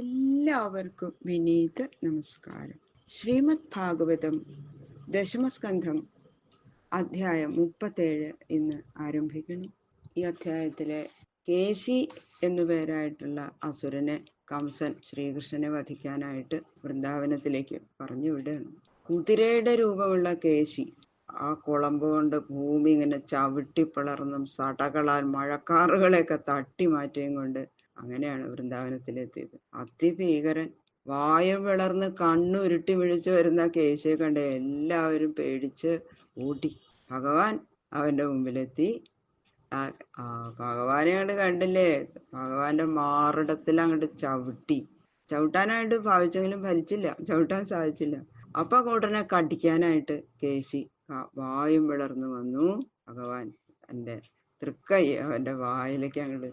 എല്ലാവർക്കും വിനീത നമസ്കാരം. ശ്രീമദ് ഭാഗവതം ദശമസ്കന്ധം അധ്യായം 37 ഇന്ന് ആരംഭിക്കുന്നു. ഈ അധ്യായത്തിലെ കേശി എന്നുപേരായിട്ടുള്ള അസുരനെ കംസൻ ശ്രീകൃഷ്ണനെ വധിക്കാനായിട്ട് വൃന്ദാവനത്തിലേക്ക് പറഞ്ഞു വിടുകയാണ്. കുതിരയുടെ രൂപമുള്ള കേശി ആ കുളമ്പ് കൊണ്ട് ഭൂമി ഇങ്ങനെ ചവിട്ടിപ്പിളർന്നും സടകളാൽ മഴക്കാറുകളെയൊക്കെ തട്ടി മാറ്റിയും കൊണ്ട് അങ്ങനെയാണ് വൃന്ദാവനത്തിലെത്തിയത്. അതിഭീകരൻ. വായു വിളർന്ന് കണ്ണുരുട്ടി വിളിച്ചു വരുന്ന കേശിയെ കണ്ട് എല്ലാവരും പേടിച്ച് ഓടി. ഭഗവാൻ അവന്റെ മുമ്പിലെത്തി. ഭഗവാനെ അങ്ങോട്ട് കണ്ടില്ലേ, ഭഗവാന്റെ മാറിടത്തിൽ അങ്ങോട്ട് ചവിട്ടാനായിട്ട് ഭാവിച്ചെങ്കിലും ഫലിച്ചില്ല, ചവിട്ടാൻ സാധിച്ചില്ല. അപ്പൊ കൂട്ടനെ കടിക്കാനായിട്ട് കേശി വായും വിളർന്നു വന്നു. ഭഗവാൻ തന്റെ തൃക്കൈ അവന്റെ വായിലേക്ക് അങ്ങോട്ട്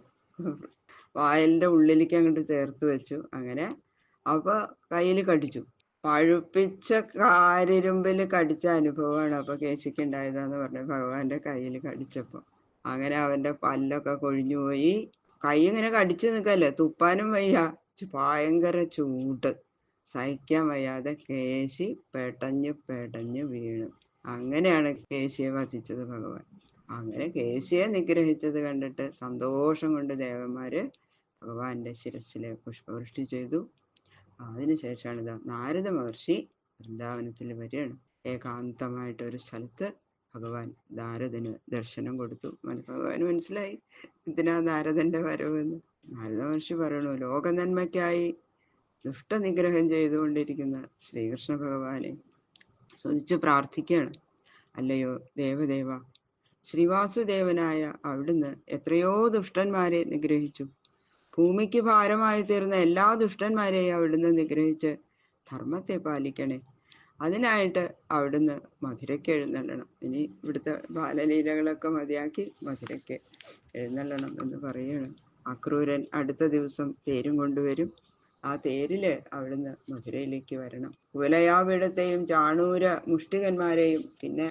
വായലിന്റെ ഉള്ളിലേക്ക് അങ്ങോട്ട് ചേർത്ത് വെച്ചു. അങ്ങനെ അപ്പൊ കയ്യിൽ കടിച്ചു. പഴുപ്പിച്ച കാരിരുമ്പില് കടിച്ച അനുഭവമാണ് അപ്പൊ കേശിക്ക് ഉണ്ടായതാന്ന് പറഞ്ഞു ഭഗവാന്റെ കയ്യിൽ കടിച്ചപ്പോ. അങ്ങനെ അവന്റെ പല്ലൊക്കെ കൊഴിഞ്ഞുപോയി. കൈ ഇങ്ങനെ കടിച്ചു നിൽക്കല്ലേ, തുപ്പാനും വയ്യ, ഭയങ്കര ചൂട്, സഹിക്കാൻ വയ്യാതെ കേശി പെടഞ്ഞ് വീണു. അങ്ങനെയാണ് കേശിയെ വധിച്ചത് ഭഗവാൻ. അങ്ങനെ കേശിയെ നിഗ്രഹിച്ചത് കണ്ടിട്ട് സന്തോഷം കൊണ്ട് ദേവന്മാര് ഭഗവാന്റെ ശിരസ്സിലെ പുഷ്പവൃഷ്ടി ചെയ്തു. അതിനുശേഷമാണ് ഇതാ നാരദ മഹർഷി വൃന്ദാവനത്തിൽ വരികയാണ്. ഏകാന്തമായിട്ടൊരു സ്ഥലത്ത് ഭഗവാൻ നാരദന് ദർശനം കൊടുത്തു. ഭഗവാന് മനസ്സിലായി ഇതിനാ നാരദന്റെ വരവെന്ന്. നാരദ മഹർഷി പറയണു, ലോക നന്മയ്ക്കായി ദുഷ്ടനിഗ്രഹം ചെയ്തുകൊണ്ടിരിക്കുന്ന ശ്രീകൃഷ്ണ ഭഗവാനെ സ്തുതിച്ച് പ്രാർത്ഥിക്കുകയാണ്. അല്ലയോ ദേവദേവ, ശ്രീവാസുദേവനായ അവിടുന്ന് എത്രയോ ദുഷ്ടന്മാരെ നിഗ്രഹിച്ചു. ഭൂമിക്ക് ഭാരമായി തീർന്ന എല്ലാ ദുഷ്ടന്മാരെയും അവിടുന്ന് നിഗ്രഹിച്ച് ധർമ്മത്തെ പാലിക്കണേ. അതിനായിട്ട് അവിടുന്ന് മധുരയ്ക്ക് എഴുന്നള്ളണം. ഇനി ഇവിടുത്തെ ബാലലീലകളൊക്കെ മതിയാക്കി മധുരയ്ക്ക് എഴുന്നള്ളണം എന്ന് പറയുകയാണ്. അക്രൂരൻ അടുത്ത ദിവസം തേരും കൊണ്ടുവരും. ആ തേരില് അവിടുന്ന് മധുരയിലേക്ക് വരണം. കുവലയാപീഠത്തെയും ചാണൂര മുഷ്ടികന്മാരെയും പിന്നെ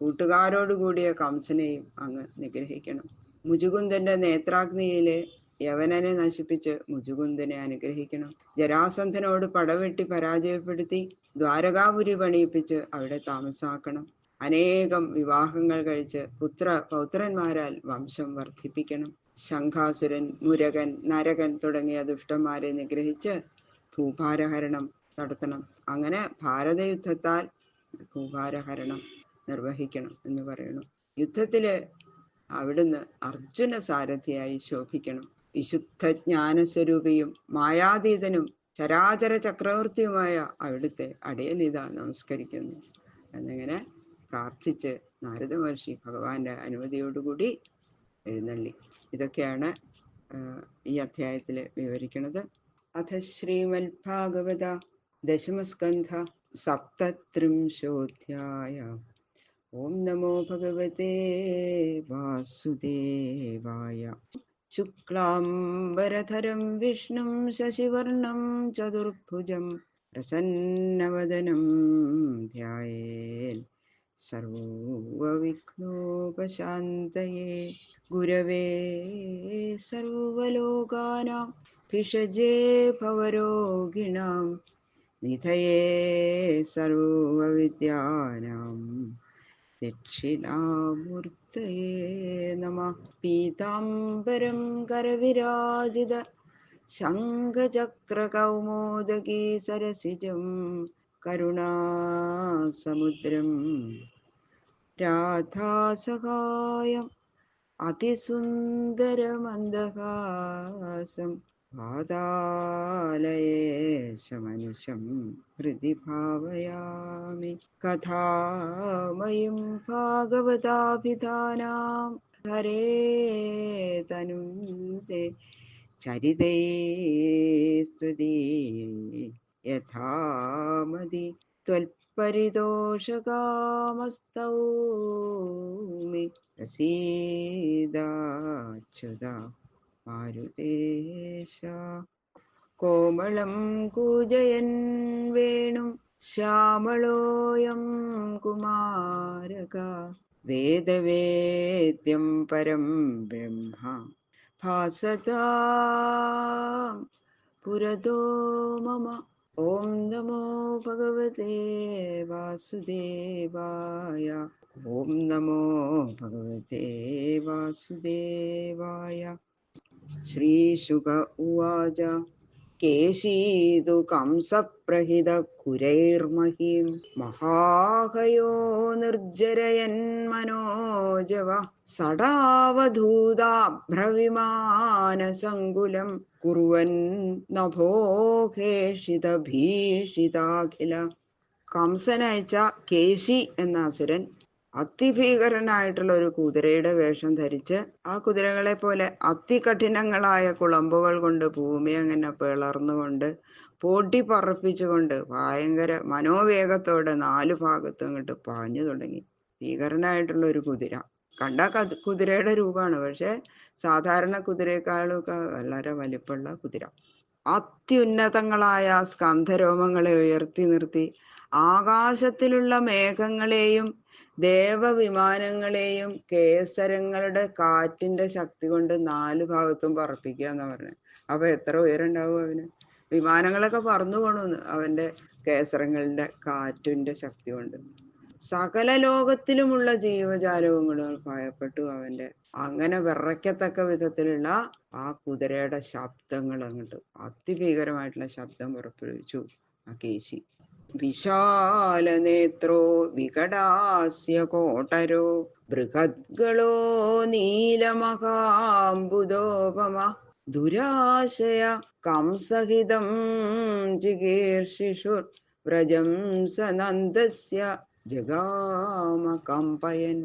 കൂട്ടുകാരോടുകൂടിയ കംസനെയും അങ്ങ് നിഗ്രഹിക്കണം. മുചുകുന്ദന്റെ നേത്രാഗ്നിയിലെ യവനനെ നശിപ്പിച്ച് മുചുകുന്ദനെ അനുഗ്രഹിക്കണം. ജരാസന്ധനോട് പടവെട്ടി പരാജയപ്പെടുത്തി ദ്വാരകാപുരി പണിയിപ്പിച്ച് അവിടെ താമസാക്കണം. അനേകം വിവാഹങ്ങൾ കഴിച്ച് പൗത്രന്മാരാൽ വംശം വർദ്ധിപ്പിക്കണം. ശംഖാസുരൻ, മുരകൻ, നരകൻ തുടങ്ങിയ ദുഷ്ടന്മാരെ നിഗ്രഹിച്ച് ഭൂഭാരഹരണം നടത്തണം. അങ്ങനെ ഭാരതയുദ്ധത്താൽ ഭൂഭാരഹരണം നിർവഹിക്കണം എന്ന് പറയുന്നു. യുദ്ധത്തില് അവിടുന്ന് അർജുന സാരഥിയായി ശോഭിക്കണം. വിശുദ്ധ ജ്ഞാനസ്വരൂപിയും മായാതീതനും ചരാചര ചക്രവർത്തിയുമായ അവിടുത്തെ അടിയനിത നമസ്കരിക്കുന്നു എന്നിങ്ങനെ പ്രാർത്ഥിച്ച് നാരദ മഹർഷി ഭഗവാന്റെ അനുമതിയോടുകൂടി എഴുന്നള്ളി. ഇതൊക്കെയാണ് ഈ അധ്യായത്തിൽ വിവരിക്കുന്നത്. അഥ ശ്രീമദ് ഭാഗവത ദശമസ്കന്ധ സപ്തത്രിംശോധ്യായ. ഓം നമോ ഭഗവതേ വാസുദേവായ. ശുക്ലാംബരധരം വിഷ്ണും ശശിവർണം ചതുർഭുജം പ്രസന്നവദനം ധ്യായേൽ സർവവിഘ്നോപശാന്തയേ. ഗുരവേ സർവലോകാനാം ഭിഷജേ ഭവരോഗിണാം നിധയേ സർവവിദ്യാനാം ദക്ഷിണാമൂർത്തയേ നമഃ. പീതാംബരം കരവിരാജിത ശംഖചക്രകൗമോദകീ സരസിജം കരുണാസമുദ്രം രാധാസഹായം അതിസുന്ദരമന്ദഹാസം വാതാലയേശമനുഷം ഹൃദി ഭാവയാമി. കഥാമയും ഭാഗവതാഭിധാനാം ഹരേ തനും തേ ചരിതേ സ്തുതി യഥാമതി ത്വൽപരിതോഷകാമസ്തൗമി. പ്രസീദാച്യുത മാരുതേശ. കോമളം കൂജയൻ വേണും ശ്യാമളോയം കുമാരക. വേദവേദ്യം പരം ബ്രഹ്മ ഭാസതാം പുരതോ മമ. ഓം നമോ ഭഗവതേ വാസുദേവായ. ഓം നമോ ഭഗവതേ വാസുദേവായ. ശ്രീശുക ഉവാച കേശീതു കംസപ്രഹിതകുരൈർമഹീം മഹാഹയോ നിർജ്ജരയന്മനോജവ സടാവധൂതാഭ്രവിമാനസങ്കുലം കുറുവൻ നഭോഹേഷിതഭീഷിതാഖില. കംസനയച്ച കേശി എന്ന അസുരൻ അതിഭീകരനായിട്ടുള്ള ഒരു കുതിരയുടെ വേഷം ധരിച്ച് ആ കുതിരകളെ പോലെ അതികഠിനങ്ങളായ കുളമ്പുകൾ കൊണ്ട് ഭൂമി അങ്ങനെ പിളർന്നുകൊണ്ട് പൊടി പറപ്പിച്ചുകൊണ്ട് ഭയങ്കര മനോവേഗത്തോടെ 4 ഭാഗത്തും അങ്ങോട്ട് പാഞ്ഞു തുടങ്ങി. ഭീകരനായിട്ടുള്ള ഒരു കുതിര. കണ്ട കുതിരയുടെ രൂപമാണ്, പക്ഷെ സാധാരണ കുതിരയെക്കാളൊക്കെ വളരെ വലിപ്പമുള്ള കുതിര. അത്യുന്നതങ്ങളായ സ്കന്ധരോമങ്ങളെ ഉയർത്തി നിർത്തി ആകാശത്തിലുള്ള മേഘങ്ങളെയും ദേവവിമാനങ്ങളെയും കേസരങ്ങളുടെ കാറ്റിന്റെ ശക്തി കൊണ്ട് 4 ഭാഗത്തും പറപ്പിക്കുക എന്നാ പറഞ്ഞത്. അപ്പൊ എത്ര ഉയരണ്ടാവും അവന്? വിമാനങ്ങളൊക്കെ പറന്നു പോണു അവന്റെ കേസരങ്ങളുടെ കാറ്റിന്റെ ശക്തി കൊണ്ട്. സകല ലോകത്തിലുമുള്ള ജീവജാലകങ്ങളും ഭയപ്പെട്ടു അവന്റെ. അങ്ങനെ വിറയ്ക്കത്തക്ക വിധത്തിലുള്ള ആ കുതിരയുടെ ശബ്ദങ്ങൾ അങ്ങോട്ട് അതിഭീകരമായിട്ടുള്ള ശബ്ദം പുറപ്പെടുവിച്ചു ആ കേശി. വിശാലനേത്രോ വികടാസ്യ കോട്ടരോ ബൃഹദ്ഗളോ നീലമഹാംബുദോപമ ദുരാശയ കംസഹിതം ജിഗീർഷിഷുർ വ്രജം സനന്ദസ്യ ജഗാമ കമ്പയൻ.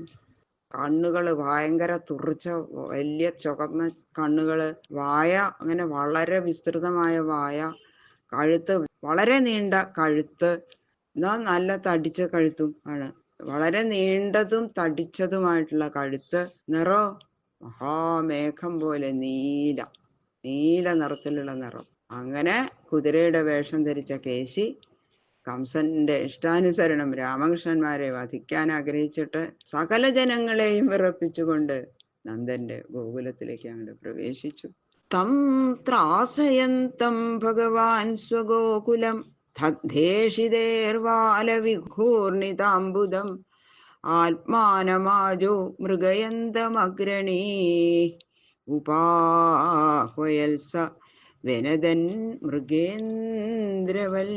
കണ്ണുകള് ഭയങ്കര തുറച്ച വലിയ ചുവന്ന കണ്ണുകള്, വായ അങ്ങനെ വളരെ വിസ്തൃതമായ വായ, കഴുത്ത് വളരെ നീണ്ട കഴുത്ത്, എന്നാ നല്ല തടിച്ച കഴുത്തും ആണ്. വളരെ നീണ്ടതും തടിച്ചതുമായിട്ടുള്ള കഴുത്ത്, നിറോ മഹാമേഘം പോലെ നീല നിറത്തിലുള്ള നിറം. അങ്ങനെ കുതിരയുടെ വേഷം ധരിച്ച കേശി കംസന്റെ ഇഷ്ടാനുസരണം രാമകൃഷ്ണന്മാരെ വധിക്കാൻ ആഗ്രഹിച്ചിട്ട് സകല ജനങ്ങളെയും വിറപ്പിച്ചുകൊണ്ട് നന്ദന്റെ ഗോകുലത്തിലേക്ക് അങ്ങോട്ട് പ്രവേശിച്ചു. തം ത്രാസയന്തം ഭഗവാൻ സ്വഗോകുലം ദദ്ധേഷിതേർവാലവിഘൂർണിതാംബുദം ആത്മാനമാജോ മൃഗയന്തമഗ്രണീ ഉപാഹ്വയൽസ വെനദൻ മൃഗേന്ദ്രവൽ.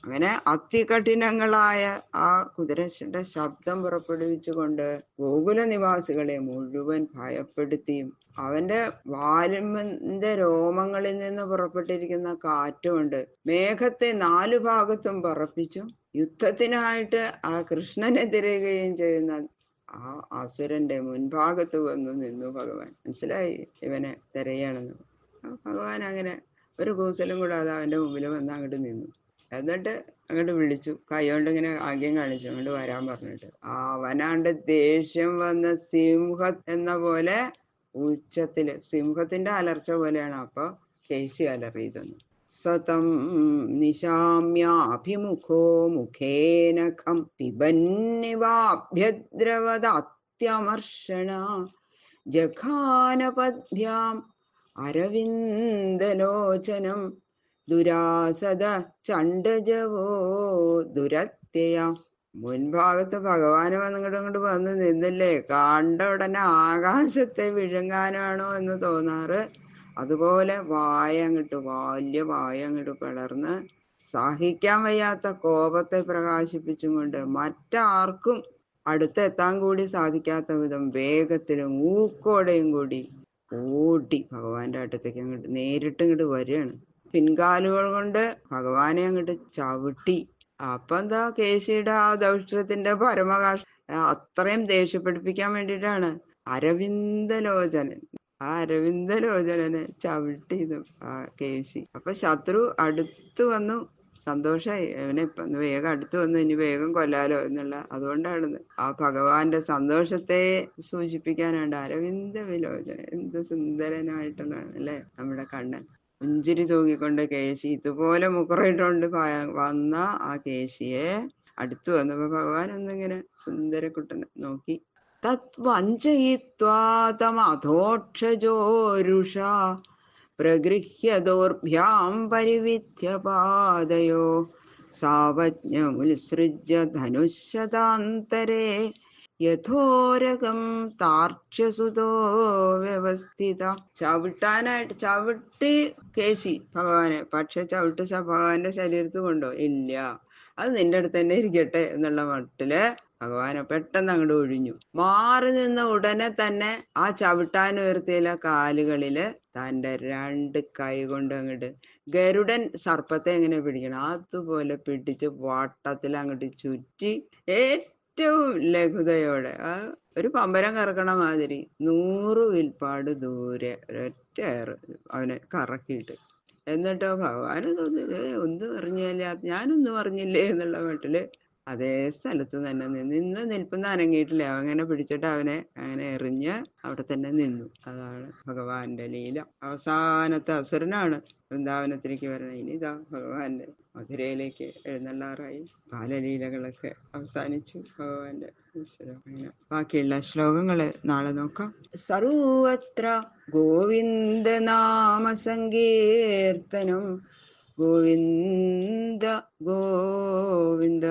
അങ്ങനെ അതികഠിനങ്ങളായ ആ കുതിരയുടെ ശബ്ദം പുറപ്പെടുവിച്ചുകൊണ്ട് ഗോകുല നിവാസികളെ മുഴുവൻ ഭയപ്പെടുത്തിയും അവന്റെ വാലിന്റെ രോമങ്ങളിൽ നിന്ന് പുറപ്പെട്ടിരിക്കുന്ന കാറ്റുകൊണ്ട് മേഘത്തെ 4 ഭാഗത്തും പറപ്പിച്ചും യുദ്ധത്തിനായിട്ട് ആ കൃഷ്ണനെതിരുകയും ചെയ്യുന്ന ആ അസുരന്റെ മുൻഭാഗത്ത് വന്നു നിന്നു ഭഗവാൻ. മനസ്സിലായി ഇവനെ തിരയാണെന്ന്. ഭഗവാൻ അങ്ങനെ ഒരു കൂസലും കൂടാതെ അവന്റെ മുമ്പിൽ വന്ന് അങ്ങോട്ട് നിന്നു. എന്നിട്ട് അങ്ങോട്ട് വിളിച്ചു, കൈകൊണ്ട് ഇങ്ങനെ ആഗ്യം കാണിച്ചു അങ്ങോട്ട് വരാൻ പറഞ്ഞിട്ട്. അവനാണ്ട് ദേഷ്യം വന്ന സിംഹം എന്ന പോലെ ഉച്ചത്തില്, സിംഹത്തിന്റെ അലർച്ച പോലെയാണ് അപ്പൊ കേശി അലറിയതെന്ന്. സതം നിശാമ്യാഭിമുഖോ മുഖേനഖം പിബന്നിവാഭ്യദ്രവദാത്യമർഷണ ജഘാനപദ്ഭ്യാം അരവിന്ദലോചനം ദുരാസദ ചണ്ഡജവോ ദുരത്യയ. മുൻഭാഗത്ത് ഭഗവാന് അങ്ങോട്ട് വന്ന് നിന്നില്ലേ, കണ്ട ഉടനെ ആകാശത്തെ വിഴുങ്ങാനാണോ എന്ന് തോന്നാറ്. അതുപോലെ വലിയ വായ അങ്ങോട്ട് പിളർന്ന് സഹിക്കാൻ വയ്യാത്ത കോപത്തെ പ്രകാശിപ്പിച്ചും കൊണ്ട് മറ്റാർക്കും അടുത്തെത്താൻ കൂടി സാധിക്കാത്ത വിധം വേഗത്തിലും ഊക്കോടെയും കൂടി ഓടി ഭഗവാന്റെ അടുത്തേക്ക് അങ്ങോട്ട് നേരിട്ട് ഇങ്ങോട്ട് വരികയാണ്. പിൻകാലുകൾ കൊണ്ട് ഭഗവാനെ അങ്ങോട്ട് ചവിട്ടി. അപ്പൊ എന്താ, കേശിയുടെ ആ ദൗഷ്യത്തിന്റെ പരമകാഷ അത്രയും ദേഷ്യപ്പെടുപ്പിക്കാൻ വേണ്ടിയിട്ടാണ് അരവിന്ദലോചനൻ. ആ അരവിന്ദലോചനനെ ചവിട്ടിയതും ആ കേശി. അപ്പൊ ശത്രു അടുത്ത് വന്നു. സന്തോഷായി, അവനെ ഇപ്പം വേഗം അടുത്ത് വന്നു, ഇനി വേഗം കൊല്ലാലോ എന്നുള്ള. അതുകൊണ്ടാണ് ആ ഭഗവാന്റെ സന്തോഷത്തെ സൂചിപ്പിക്കാനാണ് അരവിന്ദ വിലോചന. എന്ത് സുന്ദരനായിട്ടുള്ളതാണ് അല്ലെ നമ്മുടെ കണ്ണൻ. പുഞ്ചിരി തൂങ്ങിക്കൊണ്ട് കേശി ഇതുപോലെ മുക്കറിയിട്ടുകൊണ്ട് വന്ന ആ കേശിയെ അടുത്തു വന്നപ്പോ ഭഗവാൻ ഒന്നിങ്ങനെ സുന്ദരക്കുട്ടനെ നോക്കി. തത്വഞ്ചയിത്വാ തമധോക്ഷജോരുഷ പ്രഗൃഹ്യദോർഭ്യാം പരിവിധ്യ പാദയോ സാവജ്ഞമുത്സൃജ്യ ധനുശതാന്തരേ യഥോരകം താർക്ഷ്യസുതോ വ്യവസ്ഥിത. ചവിട്ടി കേശി ഭഗവാനെ, പക്ഷെ ചവിട്ട് ഭഗവാന്റെ ശരീരത്ത് കൊണ്ടോ ഇല്ല, അത് നിന്റെ അടുത്ത് തന്നെ ഇരിക്കട്ടെ എന്നുള്ള മട്ടില് ഭഗവാനെ പെട്ടെന്ന് അങ്ങോട്ട് ഒഴിഞ്ഞു. മാറി നിന്ന ഉടനെ തന്നെ ആ ചവിട്ടാനുയർത്തിയില്ല കാലുകളില് തന്റെ 2 കൈ കൊണ്ട് അങ്ങോട്ട് ഗരുഡൻ സർപ്പത്തെ എങ്ങനെ പിടിക്കണം അതുപോലെ പിടിച്ച് വട്ടത്തിൽ അങ്ങോട്ട് ചുറ്റി ഏറ്റവും ലഘുതയോടെ, ഒരു പമ്പരം കറക്കണ മാതിരി 100 വിൽപ്പാട് ദൂരെ ഒരൊറ്റ ഏറ് അവനെ കറക്കിയിട്ട്, എന്നിട്ടോ ഭഗവാന് തോന്നി ഒന്നും അറിഞ്ഞില്ല, ഞാനൊന്നും അറിഞ്ഞില്ലേ എന്നുള്ള മട്ടില് അതേ സ്ഥലത്ത് തന്നെ നിന്ന് നിൽപ്പുന്ന അനങ്ങിയിട്ടില്ല. അങ്ങനെ പിടിച്ചിട്ട് അവനെ അങ്ങനെ എറിഞ്ഞ് അവിടെ തന്നെ നിന്നു. അതാണ് ഭഗവാന്റെ ലീല. അവസാനത്തെ അസുരനാണ് വൃന്ദാവനത്തിലേക്ക് വരണം. ഇനി ഇതാ ഭഗവാന്റെ മധുരയിലേക്ക് എഴുന്നള്ളാറായി. ബാലലീലകളൊക്കെ അവസാനിച്ചു ഭഗവാന്റെ. അങ്ങനെ ബാക്കിയുള്ള ശ്ലോകങ്ങള് നാളെ നോക്കാം. സർവത്ര ഗോവിന്ദ നാമ സങ്കീർത്തനം ഗോവിന്ദ ഗോവിന്ദ.